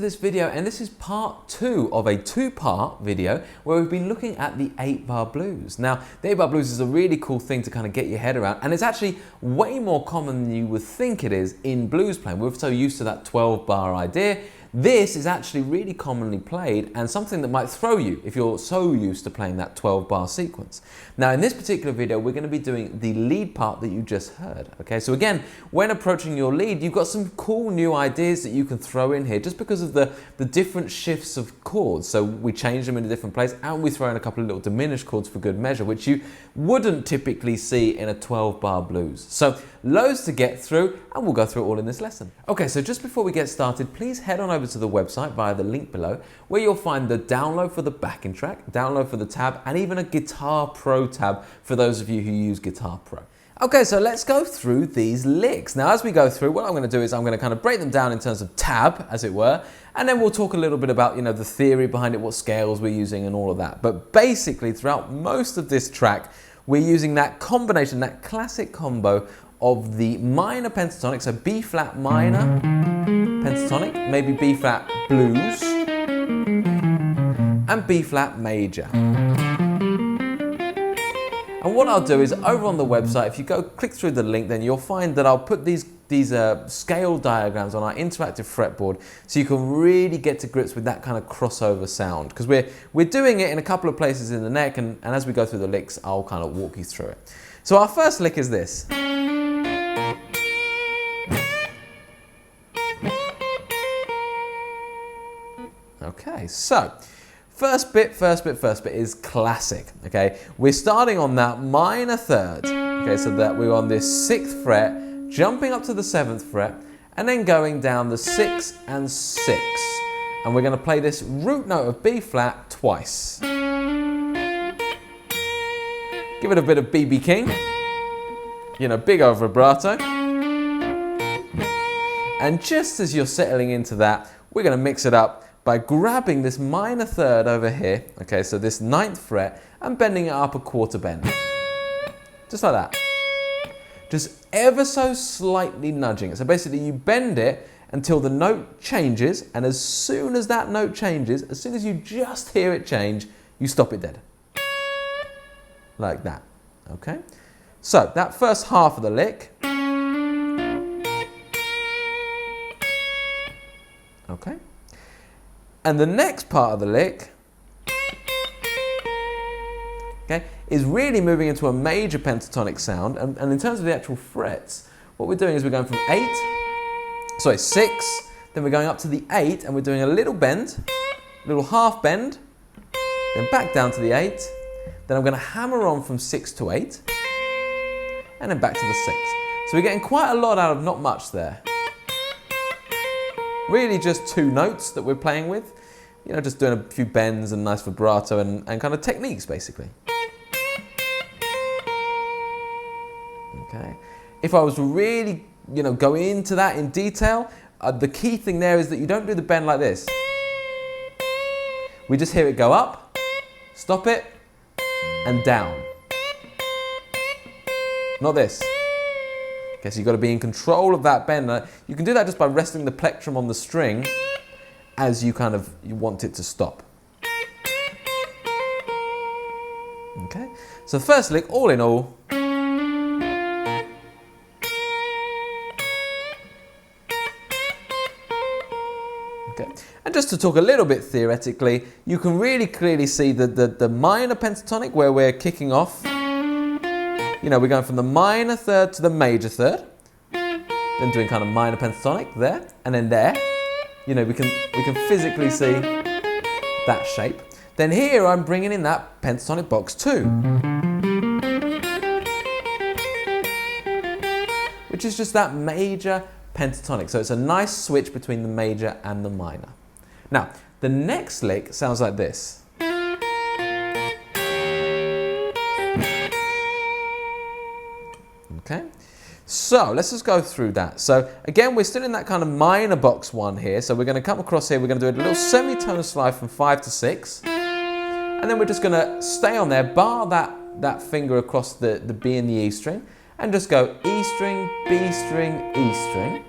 this video, and this is part 2 of a 2-part video where we've been looking at the 8-bar blues. Now, the 8-bar blues is a really cool thing to kind of get your head around, and it's actually way more common than you would think it is in blues playing. We're so used to that 12-bar idea. This is actually really commonly played and something that might throw you if you're so used to playing that 12-bar sequence. Now, in this particular video, we're going to be doing the lead part that you just heard. Okay, so again, when approaching your lead, you've got some cool new ideas that you can throw in here just because of the different shifts of chords. So we change them in a different place, and we throw in a couple of little diminished chords for good measure, which you wouldn't typically see in a 12-bar blues. So loads to get through, and we'll go through it all in this lesson. Okay, so just before we get started, please head on over to the website via the link below, where you'll find the download for the backing track, download for the tab, and even a Guitar Pro tab for those of you who use Guitar Pro. Okay, so let's go through these licks. Now, as we go through, what I'm going to do is I'm going to kind of break them down in terms of tab, as it were, and then we'll talk a little bit about, the theory behind it, what scales we're using and all of that. But basically, throughout most of this track, we're using that combination, that classic combo of the minor pentatonic, so B flat minor pentatonic, maybe B flat blues, and B flat major. And what I'll do is over on the website, if you go click through the link, then you'll find that I'll put these scale diagrams on our interactive fretboard so you can really get to grips with that kind of crossover sound, because we're doing it in a couple of places in the neck, and as we go through the licks, I'll kind of walk you through it. So our first lick is this. Okay, so first bit is classic, okay? We're starting on that minor third, okay, so that we're on this 6th fret, jumping up to the 7th fret, and then going down the 6 and 6. And we're going to play this root note of B flat twice. Give it a bit of B.B. King, big over vibrato. And just as you're settling into that, we're going to mix it up by grabbing this minor third over here, okay, so this 9th fret, and bending it up a quarter bend. Just like that. Just ever so slightly nudging it. So basically you bend it until the note changes, and as soon as that note changes, as soon as you just hear it change, you stop it dead. Like that, okay? So that first half of the lick. Okay? And the next part of the lick, okay, is really moving into a major pentatonic sound. And in terms of the actual frets, what we're doing is we're going from 6, then we're going up to the 8, and we're doing a little bend, a little half bend, then back down to the 8, then I'm going to hammer on from 6 to 8, and then back to the 6. So we're getting quite a lot out of not much there. Really just 2 notes that we're playing with, just doing a few bends and nice vibrato and kind of techniques, basically. Okay. If I was to really, go into that in detail, the key thing there is that you don't do the bend like this. We just hear it go up, stop it, and down. Not this. Okay, so you've got to be in control of that bend. You can do that just by resting the plectrum on the string as you want it to stop. Okay, so first lick, all in all. Okay, and just to talk a little bit theoretically, you can really clearly see the minor pentatonic where we're kicking off. We're going from the minor third to the major third, then doing kind of minor pentatonic there, and then there. We can physically see that shape. Then here I'm bringing in that pentatonic box 2, which is just that major pentatonic. So it's a nice switch between the major and the minor. Now, the next lick sounds like this. Okay, so let's just go through that. So again, we're still in that kind of minor box 1 here. So we're going to come across here, we're going to do a little semitone slide from 5 to 6. And then we're just going to stay on there, bar that finger across the B and the E string, and just go E string, B string, E string.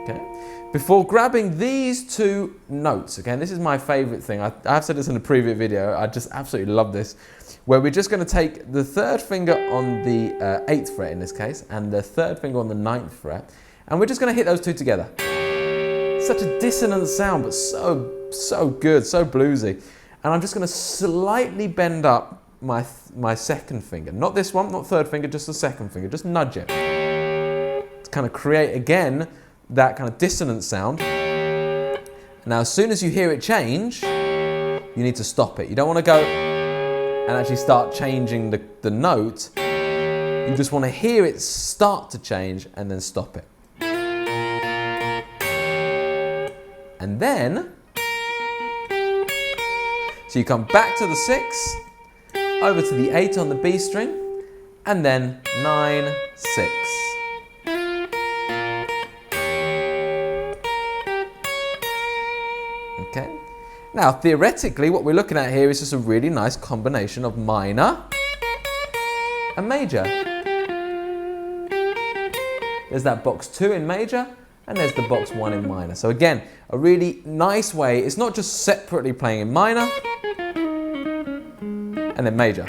Okay. before grabbing these two notes, okay, and this is my favorite thing. I've said this in a previous video, I just absolutely love this, where we're just going to take the third finger on the 8th fret in this case, and the third finger on the 9th fret, and we're just going to hit those two together. Such a dissonant sound, but so good, so bluesy. And I'm just going to slightly bend up my 2nd finger. Not this one, not 3rd finger, just the 2nd finger. Just nudge it. To kind of create, again, that kind of dissonant sound. Now, as soon as you hear it change, you need to stop it. You don't want to go and actually start changing the note. You just want to hear it start to change and then stop it. And then, so you come back to the 6, over to the 8 on the B string, and then 9, 6. Okay. Now, theoretically, what we're looking at here is just a really nice combination of minor and major. There's that box 2 in major, and there's the box 1 in minor. So again, a really nice way. It's not just separately playing in minor and then major.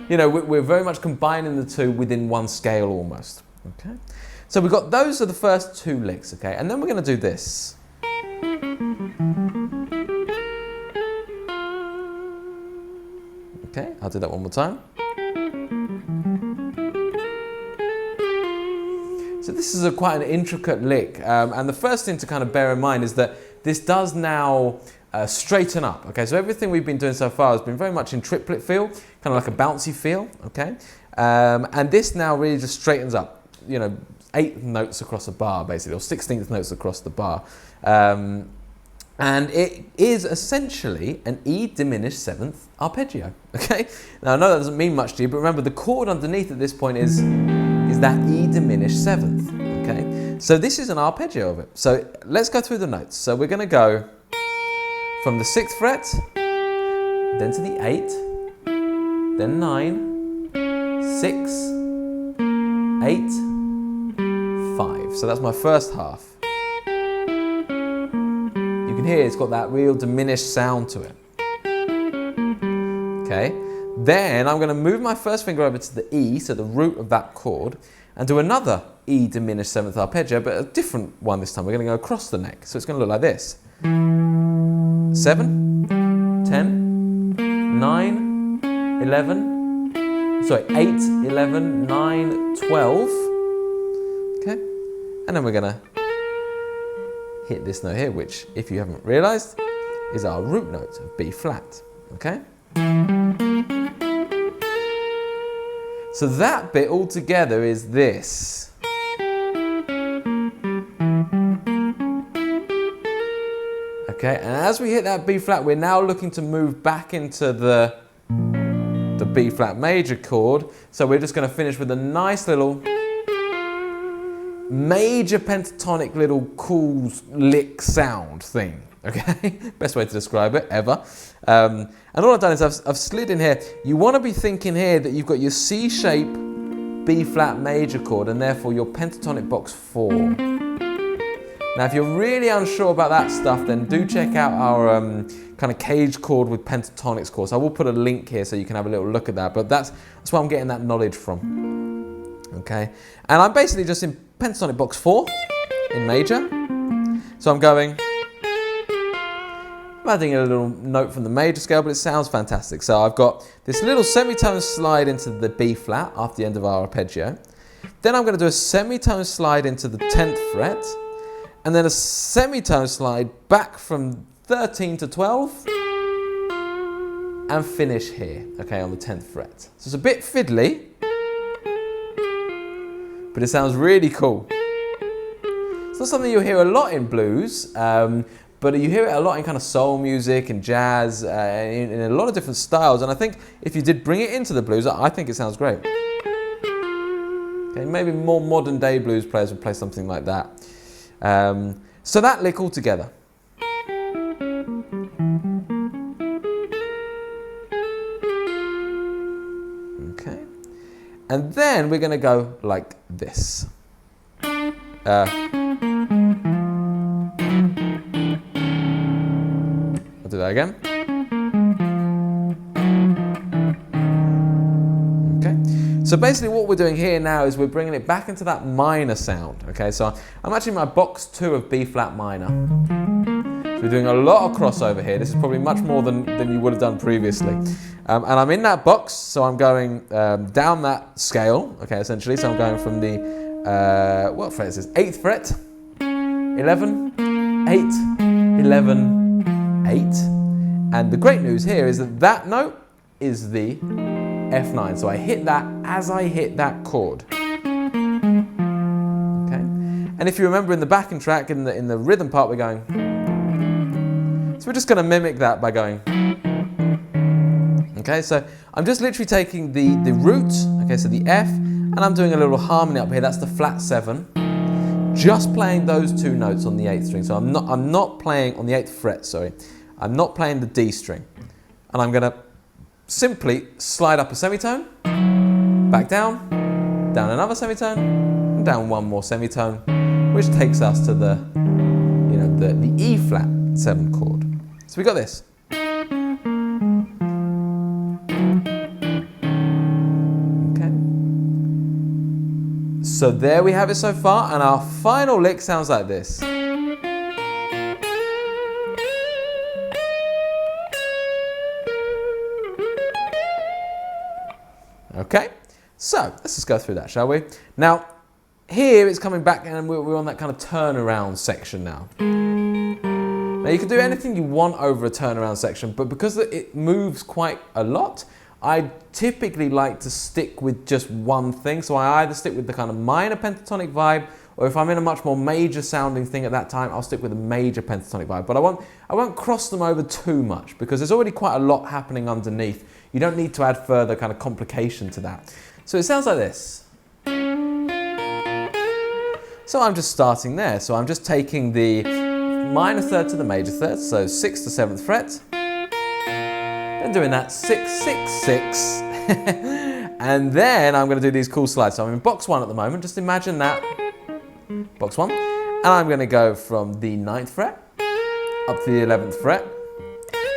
You know, we're very much combining the two within one scale almost. Okay. So we've got, those are the first 2 licks, okay? And then we're going to do this. Okay, I'll do that one more time. So this is quite an intricate lick, and the first thing to kind of bear in mind is that this does now straighten up. Okay, so everything we've been doing so far has been very much in triplet feel, kind of like a bouncy feel. Okay, and this now really just straightens up. You know, 8 notes across a bar basically, or 16th notes across the bar, and it is essentially an E diminished 7th arpeggio. Okay, now I know that doesn't mean much to you, but remember the chord underneath at this point is that E diminished 7th, okay? So this is an arpeggio of it. So let's go through the notes. So we're going to go from the 6th fret, then to the 8, then 9, 6, 8, 5. So that's my first half. You can hear it's got that real diminished sound to it. Okay? Then I'm going to move my first finger over to the E, so the root of that chord, and do another E diminished 7th arpeggio, but a different one this time. We're going to go across the neck, so it's going to look like this. 7, 10, 9, 11, sorry, 8, 11, 9, 12. Okay, and then we're going to hit this note here, which, if you haven't realised, is our root note of B flat. Okay? So that bit all together is this. Okay, and as we hit that B flat, we're now looking to move back into the B flat major chord. So we're just going to finish with a nice little major pentatonic little cool lick sound thing. Okay, best way to describe it ever. And all I've done is I've slid in here. You want to be thinking here that you've got your C shape B flat major chord and therefore your pentatonic box 4. Now if you're really unsure about that stuff, then do check out our kind of cage chord with pentatonics course. I will put a link here so you can have a little look at that, but that's where I'm getting that knowledge from. Okay, and I'm basically just in pentatonic box 4 in major. So I'm going, I'm adding a little note from the major scale, but it sounds fantastic. So I've got this little semitone slide into the B flat after the end of our arpeggio. Then I'm going to do a semitone slide into the 10th fret, and then a semitone slide back from 13 to 12, and finish here, okay, on the 10th fret. So it's a bit fiddly, but it sounds really cool. It's not something you'll hear a lot in blues, but you hear it a lot in kind of soul music and jazz, in a lot of different styles. And I think if you did bring it into the blues, I think it sounds great. Okay, maybe more modern day blues players would play something like that. So that lick all together. Okay, and then we're going to go like this. I'll do that again. Okay. So basically what we're doing here now is we're bringing it back into that minor sound. Okay, so I'm actually in my box 2 of B flat minor. So we're doing a lot of crossover here. This is probably much more than you would have done previously. And I'm in that box, so I'm going down that scale, okay, essentially. So I'm going from the, what fret is this? 8th fret, 11, 8, 11, 8. And the great news here is that that note is the F9. So I hit that as I hit that chord. Okay. And if you remember in the backing track, in the rhythm part, we're going. So we're just going to mimic that by going. Okay, so I'm just literally taking the root, okay, so the F, and I'm doing a little harmony up here. That's the flat 7. Just playing those 2 notes on the 8th string. So I'm not playing on the 8th fret, sorry. I'm not playing the D string. And I'm going to simply slide up a semitone, back down, down another semitone, and down one more semitone, which takes us to the, you know, the E flat 7 chord. So we got this. Okay. So there we have it so far, and our final lick sounds like this. Okay, so let's just go through that, shall we? Now, here it's coming back and we're on that kind of turnaround section now. Now you can do anything you want over a turnaround section, but because it moves quite a lot, I typically like to stick with just one thing. So I either stick with the kind of minor pentatonic vibe, or if I'm in a much more major sounding thing at that time, I'll stick with a major pentatonic vibe. But I won't cross them over too much because there's already quite a lot happening underneath. You don't need to add further kind of complication to that. So it sounds like this. So I'm just starting there. So I'm just taking the minor third to the major third, so 6th to 7th fret. Then doing that 6, 6, 6. And then I'm going to do these cool slides. So I'm in box 1 at the moment. Just imagine that. Box 1. And I'm going to go from the 9th fret up to the 11th fret.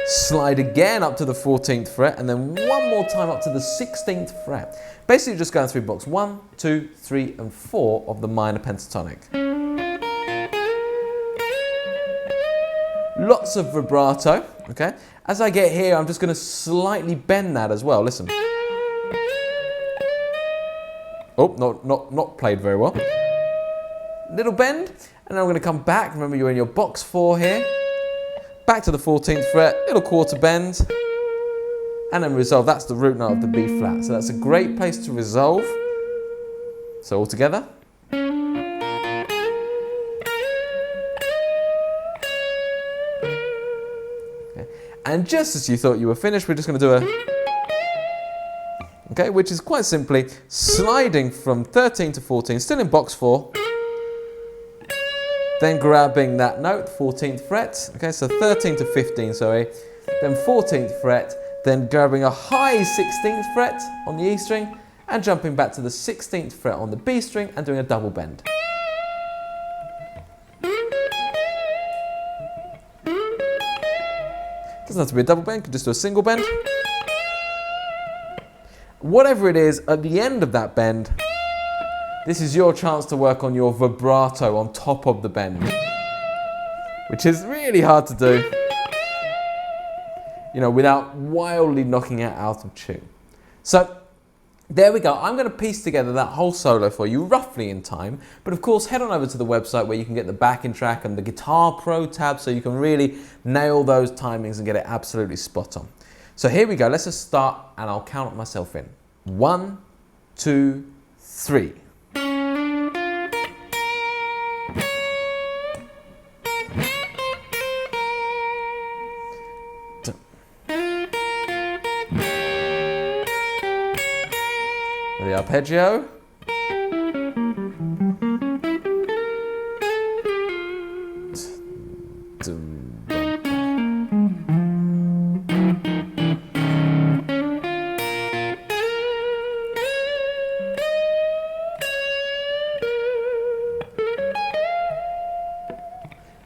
Slide again up to the 14th fret, and then one more time up to the 16th fret. Basically just going through box 1, 2, 3, and 4 of the minor pentatonic. Lots of vibrato, okay? As I get here, I'm just going to slightly bend that as well. Listen. Oh, not played very well. Little bend, and then I'm going to come back. Remember, you're in your box 4 here. Back to the 14th fret, little quarter bend, and then resolve. That's the root note of the B flat. So that's a great place to resolve. So all together. Okay. And just as you thought you were finished, we're just going to do a... Okay, which is quite simply sliding from 13 to 14, still in box 4. Then grabbing that note, 14th fret, okay, so 13 to 15, sorry, then 14th fret, then grabbing a high 16th fret on the E string, and jumping back to the 16th fret on the B string, and doing a double bend. Doesn't have to be a double bend, you can just do a single bend. Whatever it is, at the end of that bend, this is your chance to work on your vibrato on top of the bend, which is really hard to do, you know, without wildly knocking it out of tune. So there we go. I'm going to piece together that whole solo for you roughly in time, but of course head on over to the website where you can get the backing track and the Guitar Pro tab so you can really nail those timings and get it absolutely spot on. So here we go. Let's just start and I'll count myself in. 1, 2, 3. The arpeggio.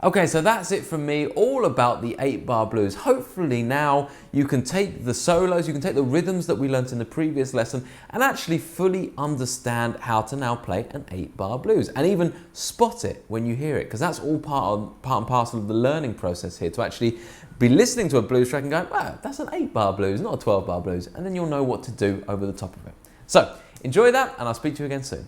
Okay, so that's it from me, all about the 8-bar blues. Hopefully now you can take the solos, you can take the rhythms that we learnt in the previous lesson and actually fully understand how to now play an 8-bar blues and even spot it when you hear it, because that's all part and parcel of the learning process here, to actually be listening to a blues track and going, wow, that's an 8-bar blues, not a 12-bar blues, and then you'll know what to do over the top of it. So enjoy that, and I'll speak to you again soon.